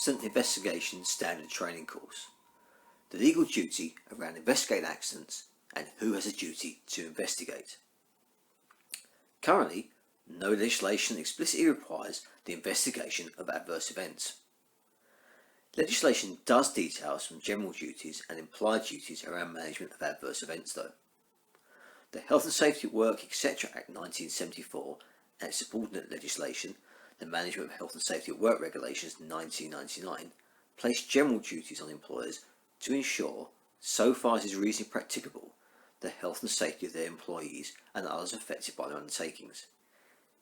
Accident Investigation Standard Training Course. The legal duty around investigating accidents and who has a duty to investigate. Currently, no legislation explicitly requires the investigation of adverse events. Legislation does detail some general duties and implied duties around management of adverse events though. The Health and Safety at Work etc. Act 1974 and its subordinate legislation, the Management of Health and Safety at Work Regulations 1999, place general duties on employers to ensure, so far as is reasonably practicable, the health and safety of their employees and others affected by their undertakings,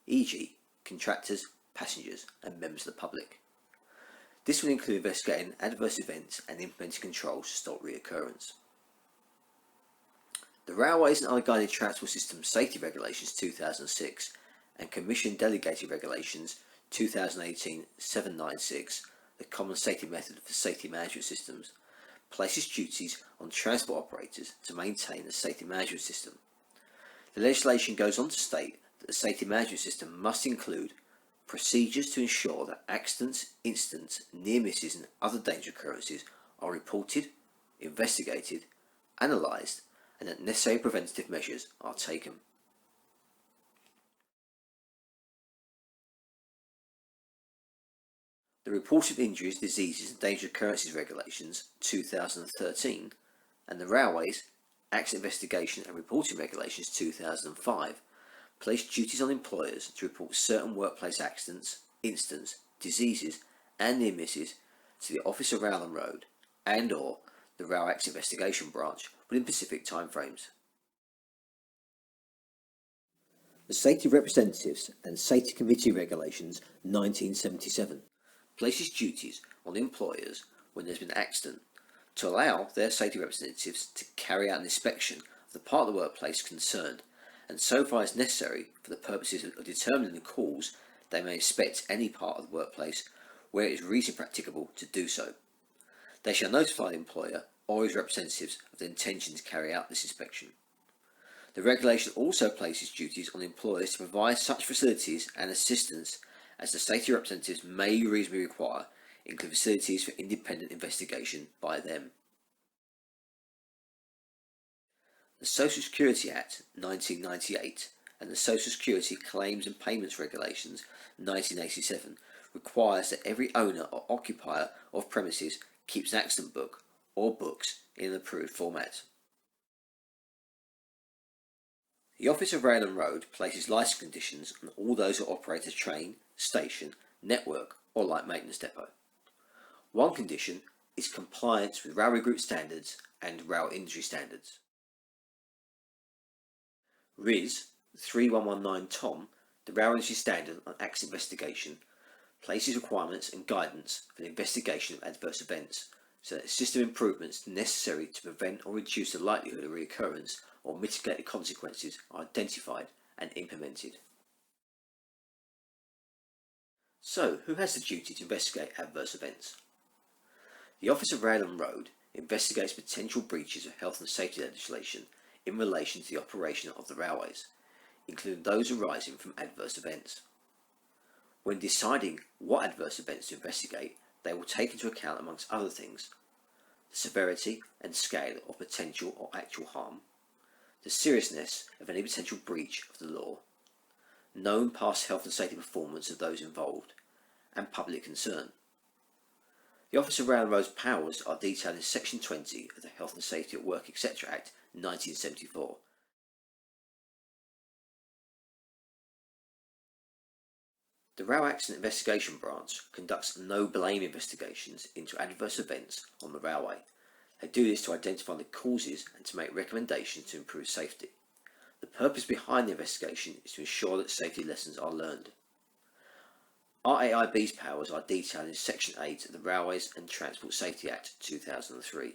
e.g. contractors, passengers and members of the public. This will include investigating adverse events and implementing controls to stop reoccurrence. The Railways and Other Guided Transport Systems Safety Regulations 2006 and Commission Delegated Regulations 2018-796, the Common Safety Method for Safety Management Systems, places duties on transport operators to maintain the safety management system. The legislation goes on to state that the safety management system must include procedures to ensure that accidents, incidents, near misses and other danger occurrences are reported, investigated, analysed and that necessary preventative measures are taken. The Report of Injuries, Diseases and Dangerous Occurrences Regulations 2013 and the Railways, Accident Investigation and Reporting Regulations 2005 place duties on employers to report certain workplace accidents, incidents, diseases and near misses to the Office of Rail and Road and or the Rail Accident Investigation Branch within specific timeframes. The Safety Representatives and Safety Committee Regulations 1977 places duties on employers when there's been an accident to allow their safety representatives to carry out an inspection of the part of the workplace concerned and so far as necessary for the purposes of determining the cause, they may inspect any part of the workplace where it is reasonably practicable to do so. They shall notify the employer or his representatives of the intention to carry out this inspection. The regulation also places duties on employers to provide such facilities and assistance as the safety representatives may reasonably require, including facilities for independent investigation by them. The Social Security Act 1998 and the Social Security Claims and Payments Regulations 1987 requires that every owner or occupier of premises keeps an accident book or books in an approved format. The Office of Rail and Road places licence conditions on all those who operate a train, station, network or light maintenance depot. One condition is compliance with railway group standards and rail industry standards. RIS 3119 TOM, the Rail Industry Standard on Accident Investigation, places requirements and guidance for the investigation of adverse events so that system improvements necessary to prevent or reduce the likelihood of reoccurrence or mitigate the consequences are identified and implemented. So, who has the duty to investigate adverse events? The Office of Rail and Road investigates potential breaches of health and safety legislation in relation to the operation of the railways, including those arising from adverse events. When deciding what adverse events to investigate, they will take into account, amongst other things, the severity and scale of potential or actual harm, the seriousness of any potential breach of the law, known past health and safety performance of those involved, and public concern. The Office of Rail and Road's powers are detailed in Section 20 of the Health and Safety at Work etc. Act 1974. The Rail Accident Investigation Branch conducts no blame investigations into adverse events on the railway. They do this to identify the causes and to make recommendations to improve safety. The purpose behind the investigation is to ensure that safety lessons are learned. RAIB's powers are detailed in Section 8 of the Railways and Transport Safety Act 2003.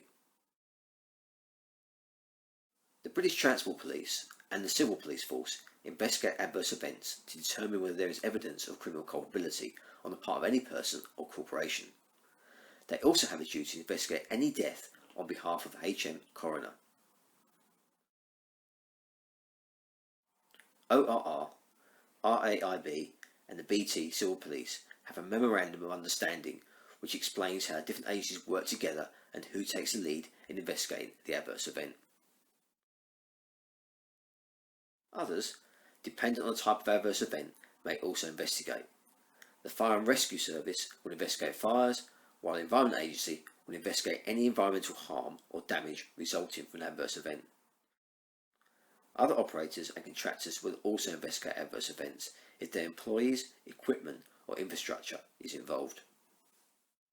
The British Transport Police and the Civil Police Force investigate adverse events to determine whether there is evidence of criminal culpability on the part of any person or corporation. They also have a duty to investigate any death on behalf of HM Coroner. ORR, RAIB and the BT Civil Police have a Memorandum of Understanding which explains how different agencies work together and who takes the lead in investigating the adverse event. Others, dependent on the type of adverse event, may also investigate. The Fire and Rescue Service will investigate fires, while the Environment Agency will investigate any environmental harm or damage resulting from an adverse event. Other operators and contractors will also investigate adverse events if their employees, equipment or infrastructure is involved.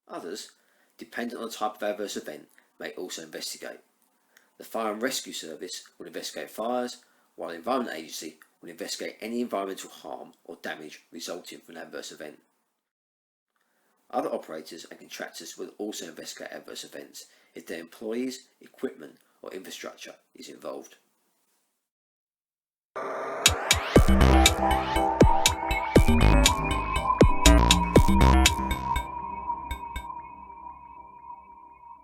Others, dependent on the type of adverse event, may also investigate. The Fire and Rescue Service will investigate fires, while the Environment Agency will investigate any environmental harm or damage resulting from an adverse event. Other operators and contractors will also investigate adverse events if their employees, equipment or infrastructure is involved.